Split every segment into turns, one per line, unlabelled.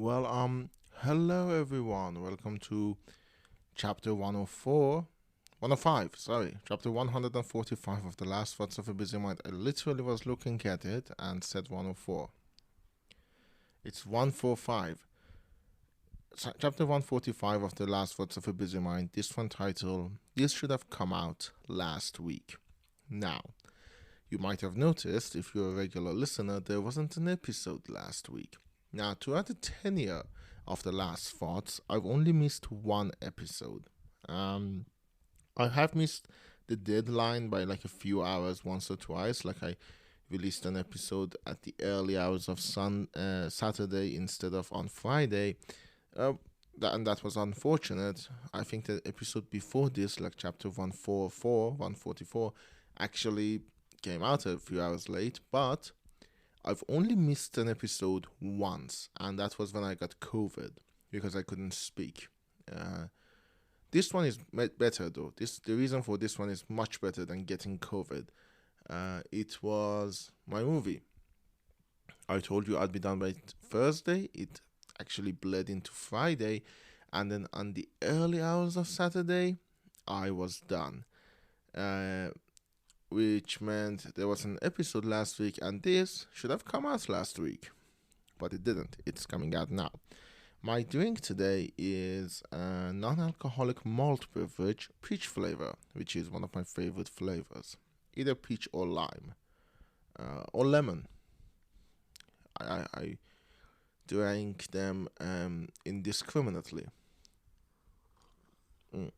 Hello everyone. Welcome to chapter 104, 105, sorry, chapter 145 of The Last Thoughts of a Busy Mind. I literally was looking at it and said 104. It's 145. Chapter 145 of The Last Thoughts of a Busy Mind. This one titled, This Should Have Come Out Last Week. Now, you might have noticed, if you're a regular listener, there wasn't an episode last week. Now, throughout the tenure of The Last Thoughts, I've only missed one episode. Um, I have missed the deadline by like a few hours once or twice. Like I released an episode at the early hours of Saturday instead of on Friday. Uh, and that was unfortunate. I think the episode before this, like chapter 144, 144, actually came out a few hours late, but I've only missed an episode once, and that was when I got COVID because I couldn't speak. Uh, this one is better though. The reason for this one is much better than getting COVID. It was my movie. I told you I'd be done by Thursday. It actually bled into Friday, and then on the early hours of Saturday, I was done. Uh, which meant there was an episode last week, and this should have come out last week, but it didn't. It's coming out now. My drink today is a non-alcoholic malt beverage, peach flavor, which is one of my favorite flavors, either peach or lime, or lemon. I drank them indiscriminately. Mm.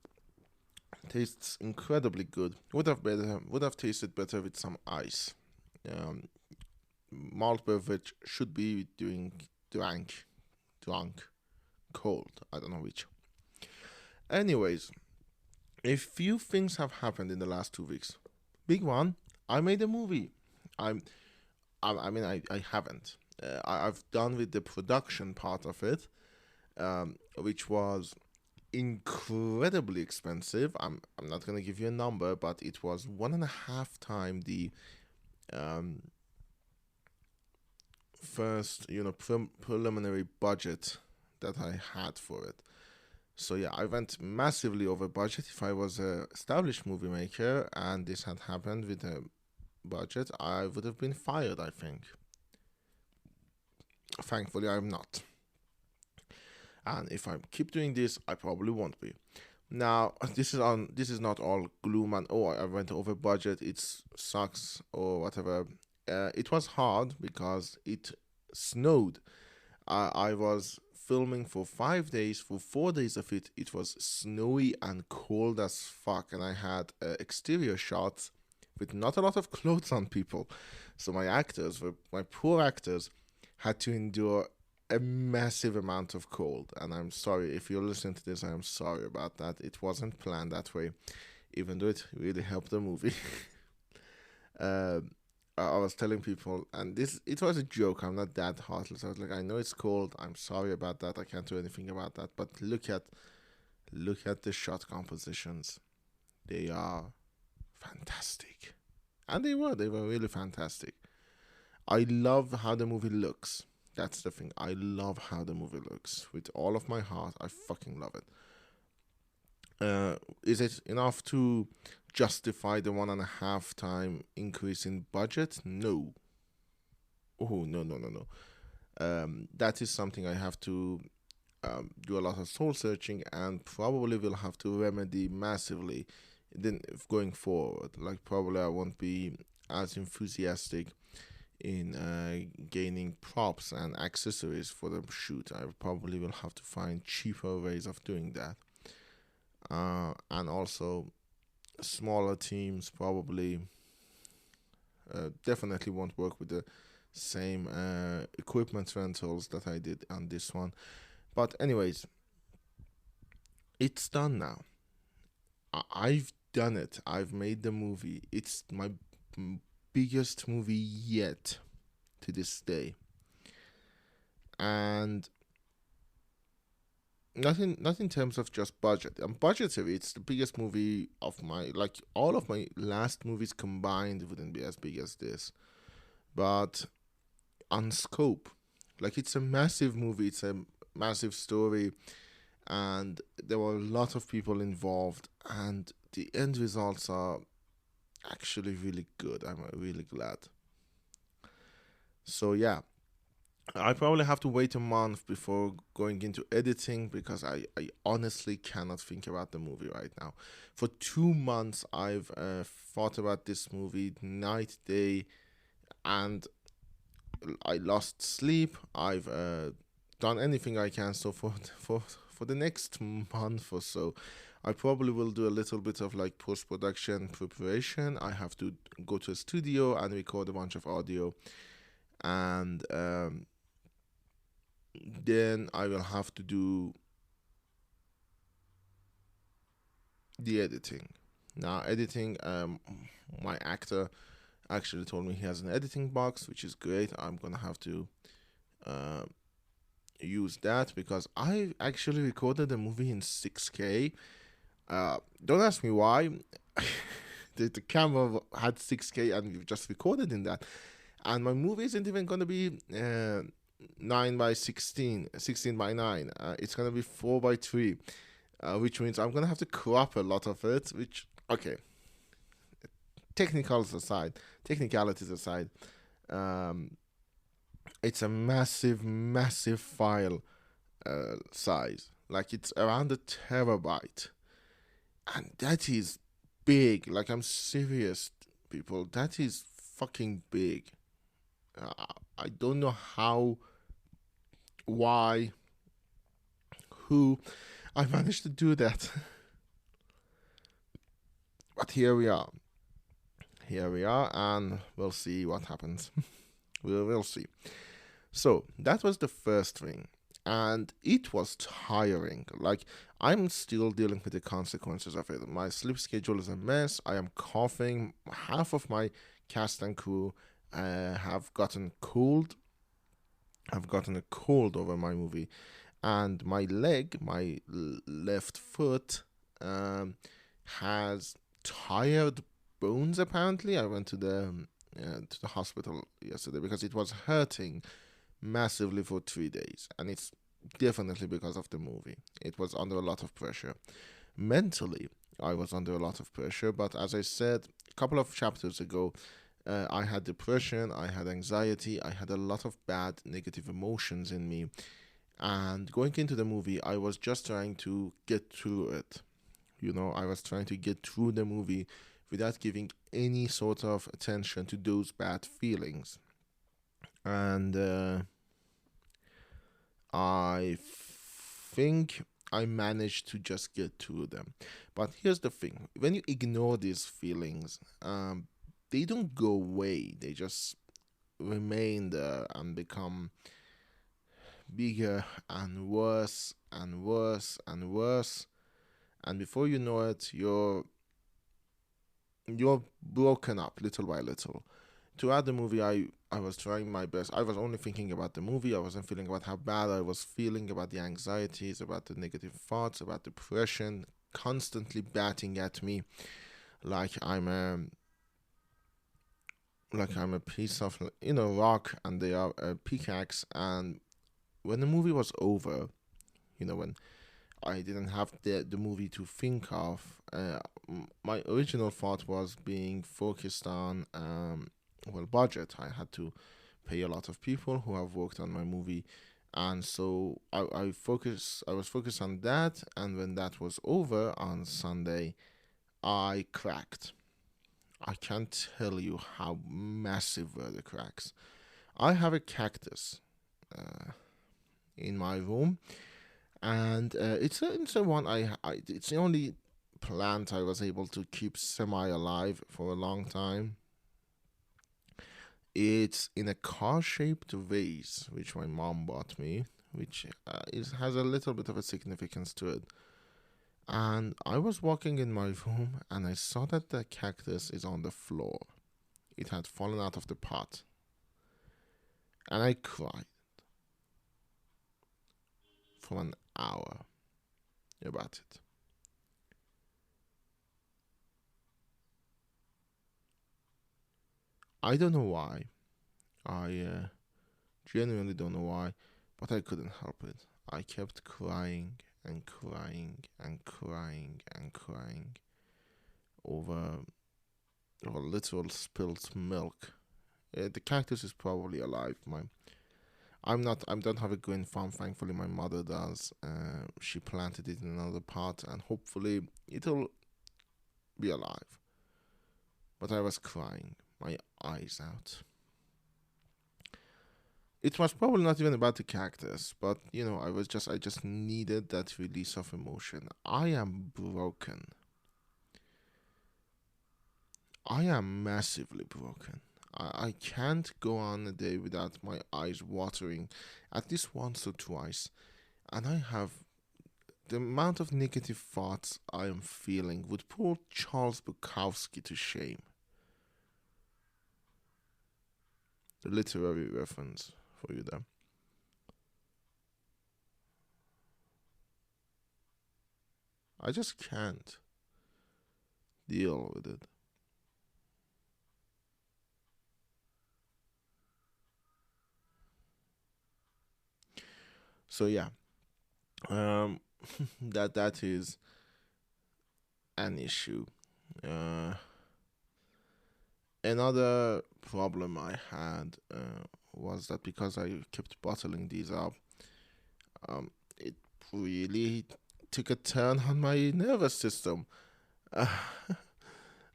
Tastes incredibly good. Would have tasted better with some ice. Um, Malt beverage should be drunk cold. I don't know which. Anyways, a few things have happened in the last 2 weeks. Big one, I made a movie. I'm, I haven't. I've done with the production part of it, which was incredibly expensive. I'm not gonna give you a number, but it was 1.5 times the um, first preliminary budget that I had for it. So yeah, I went massively over budget. If I was a established movie maker and this had happened with a budget, I would have been fired, I think. Thankfully, I'm not. And if I keep doing this, I probably won't be. Now, this is not all gloom and oh, I went over budget, it sucks or whatever. It was hard because it snowed. I was filming for 5 days. For 4 days of it, it was snowy and cold as fuck, and I had exterior shots with not a lot of clothes on people. So my poor actors, had to endure a massive amount of cold. And I'm sorry if you're listening to this. I'm sorry about that. It wasn't planned that way, even though it really helped the movie. um, I was telling people, and it was a joke. I'm not that heartless. I was like, I know it's cold. I'm sorry about that. I can't do anything about that. But look at the shot compositions. They are fantastic, and they were really fantastic. I love how the movie looks. That's the thing. I love how the movie looks with all of my heart. I fucking love it. Is it enough to justify the 1.5 time increase in budget? No. Oh, no, no, no, no. That is something I have to do a lot of soul searching and probably will have to remedy massively then if going forward. Like, probably I won't be as enthusiastic in gaining props and accessories for the shoot. I probably will have to find cheaper ways of doing that. And also, smaller teams probably definitely won't work with the same equipment rentals that I did on this one. But, anyways, it's done now. I've done it. I've made the movie. It's my biggest movie yet to this day, and not in terms of just budget. And budgetary, it's the biggest movie of my, like, all of my last movies combined wouldn't be as big as this, but on scope, like, it's a massive movie. It's a massive story, and there were a lot of people involved, and the end results are actually really good. I'm really glad. So yeah, I probably have to wait a month before going into editing because I honestly cannot think about the movie right now. For 2 months, I've thought about this movie night, day, and I lost sleep. I've done anything I can. So for the next month or so, I probably will do a little bit of like post production preparation. I have to go to a studio and record a bunch of audio, and then I will have to do the editing. Now, editing, my actor actually told me he has an editing box, which is great. I'm gonna have to uh, use that because I actually recorded the movie in 6K. Don't ask me why. The camera had 6K and we just recorded in that. And my movie isn't even gonna be 9 by 16, 16 by 9. It's gonna be 4 by 3, which means I'm gonna have to crop a lot of it. Which, okay, technicalities aside, um, it's a massive, massive file size. Like it's around a terabyte, and that is big. Like I'm serious, people. That is fucking big. Uh, I don't know how, why, who I managed to do that. But here we are. Here we are, and we'll see what happens. We'll see. So that was the first thing, and it was tiring. Like I'm still dealing with the consequences of it. My sleep schedule is a mess. I am coughing. Half of my cast and crew have gotten cold. I've gotten a cold over my movie, and my leg, my left foot, has tired bones. Apparently, I went to the hospital yesterday because it was hurting massively for 3 days, and it's definitely because of the movie. It was under a lot of pressure. Mentally, I was under a lot of pressure, but as I said a couple of chapters ago, I had depression, I had anxiety, I had a lot of bad negative emotions in me. And going into the movie, I was just trying to get through it. I was trying to get through the movie without giving any sort of attention to those bad feelings. And I think I managed to just get through them. But here's the thing: when you ignore these feelings, they don't go away. They just remain there and become bigger and worse and worse and worse. And before you know it, you're broken up little by little. Throughout the movie, I was trying my best. I was only thinking about the movie. I wasn't feeling about how bad I was feeling, about the anxieties, about the negative thoughts, about depression, constantly batting at me like I'm a piece of rock and they are a pickaxe. And when the movie was over, when I didn't have the movie to think of, my original thought was being focused on budget. I had to pay a lot of people who have worked on my movie, and so I was focused on that. And when that was over on Sunday, I cracked. I can't tell you how massive were the cracks. I have a cactus uh, in my room, and it's a one it's the only plant I was able to keep semi alive for a long time. It's in a car shaped vase which my mom bought me, which has a little bit of a significance to it. And I was walking in my room and I saw that the cactus is on the floor. It had fallen out of the pot, and I cried for an hour about it. I don't know why. I genuinely don't know why, but I couldn't help it. I kept crying and crying and crying and crying over literal spilled milk. The cactus is probably alive. I'm not. I don't have a green farm. Thankfully, my mother does. She planted it in another pot, and hopefully it'll be alive. But I was crying my eyes out. It was probably not even about the cactus, but I just needed that release of emotion. I am broken. I am massively broken. I can't go on a day without my eyes watering at least once or twice. And I have the amount of negative thoughts I am feeling would put Charles Bukowski to shame. The literary reference for you there. I just can't deal with it. So yeah, um, that is an issue. Uh, Another problem I had was that because I kept bottling these up, it really took a turn on my nervous system, uh,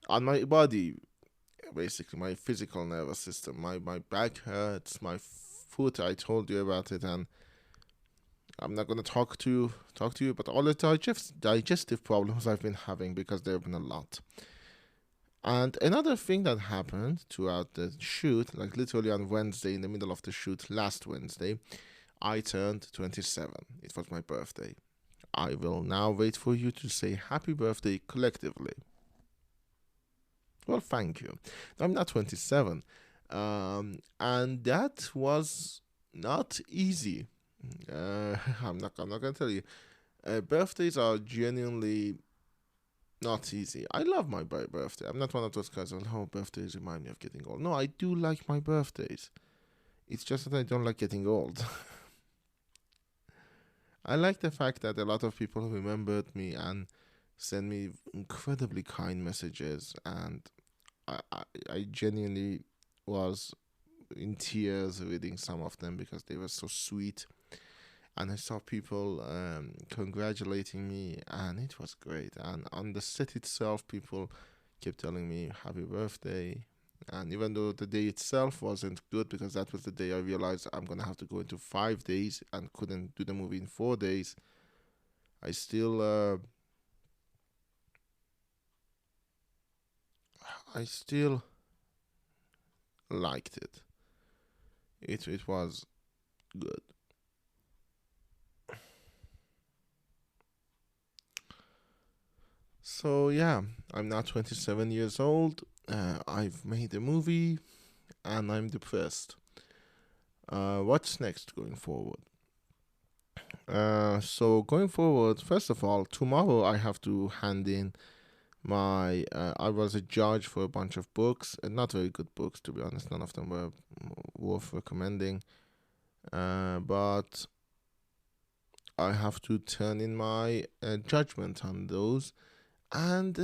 on my body, basically my physical nervous system. My back hurts, my foot. I told you about it, and I'm not gonna talk to you about all the digestive problems I've been having because there have been a lot. And another thing that happened throughout the shoot, like literally on Wednesday, in the middle of the shoot last Wednesday, I turned 27. It was my birthday. I will now wait for you to say happy birthday collectively. Well, thank you. I'm not 27. And that was not easy. I'm not gonna tell you. Birthdays are genuinely not easy. I love my birthday. I'm not one of those guys who, oh, birthdays remind me of getting old. No, I do like my birthdays. It's just that I don't like getting old. I like the fact that a lot of people remembered me and sent me incredibly kind messages, and I genuinely was in tears reading some of them because they were so sweet. And I saw people congratulating me, and it was great. And on the set itself, people kept telling me happy birthday. And even though the day itself wasn't good, because that was the day I realized I'm gonna have to go into 5 days and couldn't do the movie in 4 days, I still I still liked it. It was good. So yeah, I'm now 27 years old. I've made a movie, and I'm depressed. What's next going forward? So going forward, first of all, tomorrow I have to hand in my. I was a judge for a bunch of books, not very good books to be honest. None of them were worth recommending. But I have to turn in my judgment on those, and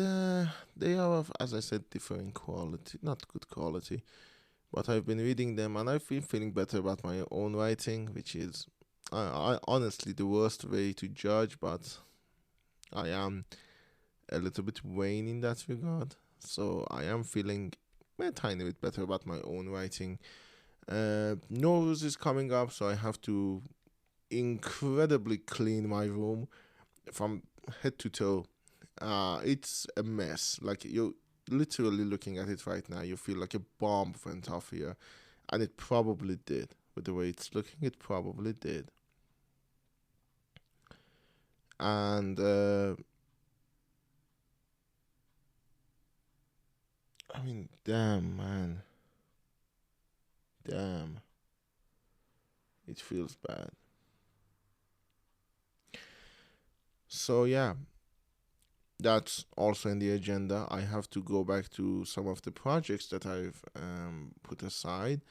they are of, as I said, differing quality, not good quality. But I've been reading them, and I've been feeling better about my own writing, which is, I honestly the worst way to judge. But I am a little bit vain in that regard, so I am feeling a tiny bit better about my own writing. Nose is coming up, so I have to incredibly clean my room from head to toe. It's a mess. Like you're literally looking at it right now, you feel like a bomb went off here, and it probably did. With the way it's looking, it probably did. And I mean, damn, man, damn, it feels bad. So yeah, that's also in the agenda. I have to go back to some of the projects that I've put aside.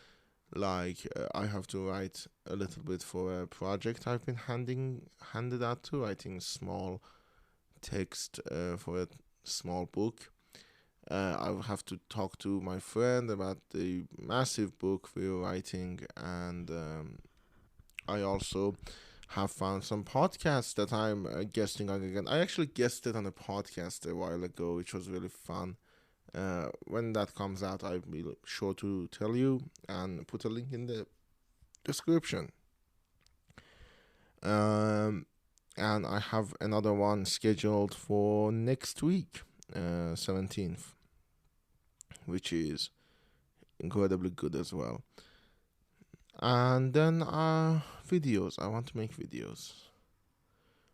Like I have to write a little bit for a project I've been handed out to, writing small text for a small book. I will have to talk to my friend about the massive book we're writing, and I also have found some podcasts that I'm guesting on again. I actually guested on a podcast a while ago, which was really fun. When that comes out, I'll be sure to tell you and put a link in the description. Um, and I have another one scheduled for next week, 17th, which is incredibly good as well. And then videos. I want to make videos.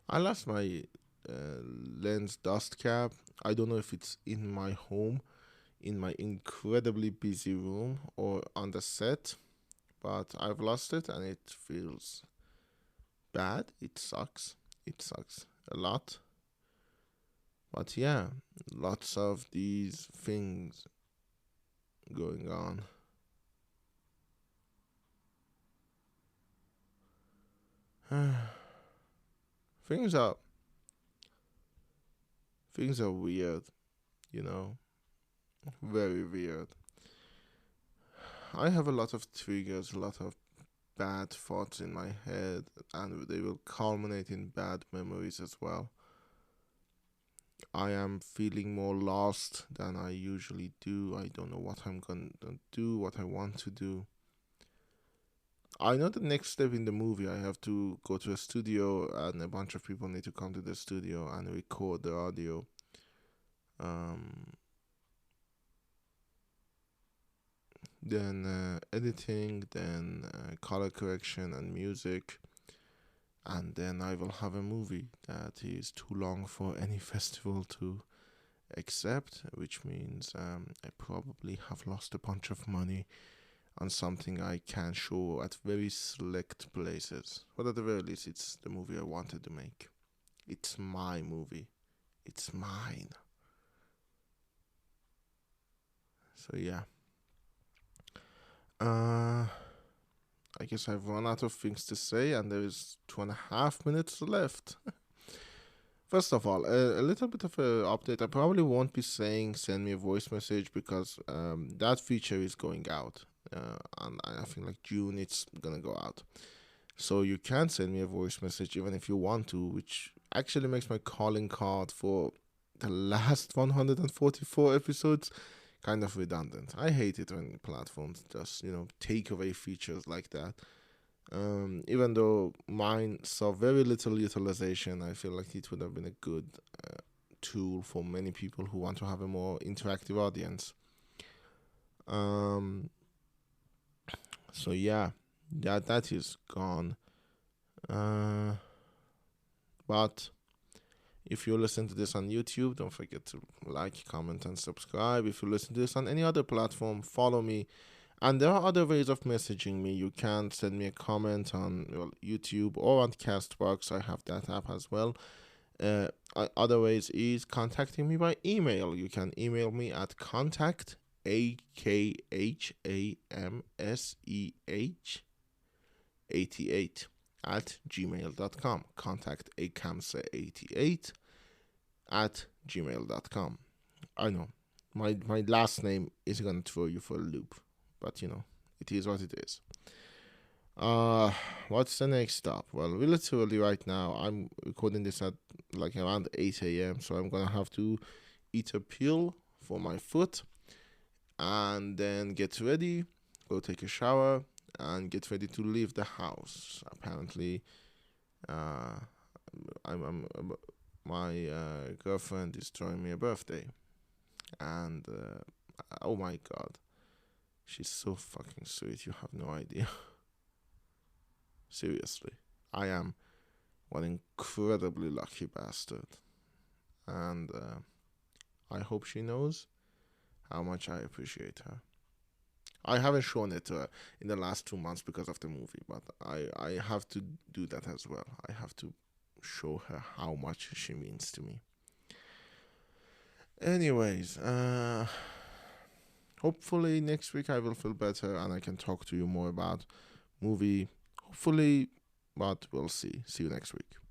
I lost my lens dust cap. I don't know if it's in my home, in my incredibly busy room, or on the set, but I've lost it and it feels bad. It sucks. It sucks a lot. But yeah, lots of these things going on. things are things are weird, you know, very weird. I have a lot of triggers, a lot of bad thoughts in my head, and they will culminate in bad memories as well. I am feeling more lost than I usually do. I don't know what I'm gonna do, what I want to do. I know the next step in the movie, I have to go to a studio, and a bunch of people need to come to the studio and record the audio. Um, then editing, then color correction and music, and then I will have a movie that is too long for any festival to accept, which means I probably have lost a bunch of money on something I can show at very select places. But at the very least, it's the movie I wanted to make. It's my movie. It's mine. So yeah. I guess I've run out of things to say, and there is 2.5 minutes left. First of all, a little bit of an update. I probably won't be saying send me a voice message because that feature is going out. And I think like June it's gonna go out. So you can send me a voice message even if you want to, which actually makes my calling card for the last 144 episodes kind of redundant. I hate it when platforms just, take away features like that. Even though mine saw very little utilization, I feel like it would have been a good tool for many people who want to have a more interactive audience. Um, so yeah, that is gone. Uh, but if you listen to this on YouTube, don't forget to like, comment, and subscribe. If you listen to this on any other platform, follow me. And there are other ways of messaging me. You can send me a comment on YouTube or on Castbox. I have that app as well. Other ways is contacting me by email. You can email me at contact AKHAMSEH88 at gmail.com. Contact akamsa88 at gmail.com. I know my last name is gonna throw you for a loop, but it is what it is. What's the next stop? Well, literally right now I'm recording this at like around 8 a.m. So I'm gonna have to eat a pill for my foot, and then get ready, go take a shower, and get ready to leave the house. Apparently, uh, my girlfriend is throwing me a birthday, and oh my god, she's so fucking sweet. You have no idea. Seriously, I am one incredibly lucky bastard, and I hope she knows how much I appreciate her. I haven't shown it to her in the last 2 months because of the movie, but I have to do that as well. I have to show her how much she means to me. Anyways, hopefully next week I will feel better and I can talk to you more about movie. Hopefully, but we'll see. See you next week.